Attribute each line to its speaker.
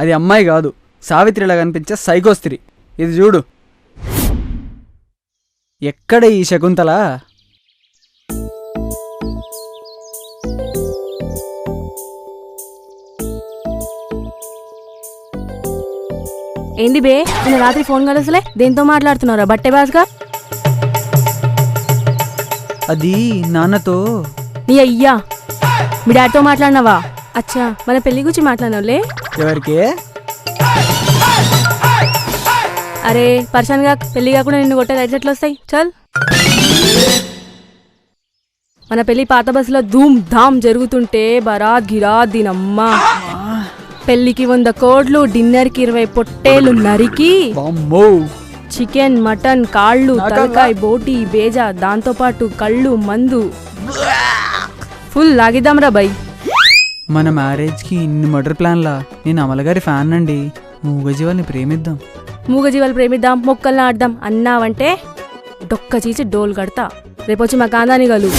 Speaker 1: అది అమ్మాయి కాదు, సావిత్రిలా కనిపించే సైకో స్త్రీ. ఇది చూడు. ఎక్కడ ఈ శకుంతల?
Speaker 2: ఏంది బే, నిన్న రాత్రి ఫోన్ కలసలే, దేంతో మాట్లాడుతున్నారా? బట్టే బాస్గా.
Speaker 1: అది నాన్నతో.
Speaker 2: నీ అయ్యా, మీ డాడీతో మాట్లాడినావా? అచ్చా, మన పెళ్లి గురించి మాట్లాడినావులే.
Speaker 1: ఎవరికి?
Speaker 2: అరే పర్షాన్గా పెళ్లి కాకుండా నిన్ను కొట్టే రైట్ ఎట్లా వస్తాయి? చల్. మన పెళ్లి పాత బస్సులో ధూమ్ ధామ్ జరుగుతుంటే బరాత్ గిరాత్ దీనమ్మా. పెళ్లికి 100 కోట్లు, డిన్నర్కి 20 పొట్టేలు నరికి, చికెన్ మటన్ కాళ్ళు తలకాయ బోటి బేజా, దాంతోపాటు కళ్ళు మందు ఫుల్ లాగిద్దాంరా బై.
Speaker 1: మన మ్యారేజ్కి ఇన్ని మర్డర్ ప్లాన్లా? నేను అమలగారి ఫ్యాన్ అండి. మూగజీవాల్ని ప్రేమిద్దాం.
Speaker 2: మూగజీవాలు ప్రేమిద్దాం, మొక్కల్ని ఆడదాం అన్నావంటే డొక్క చీచి డోల్ కడతా. రేపొచ్చి మా కాందాని గలు.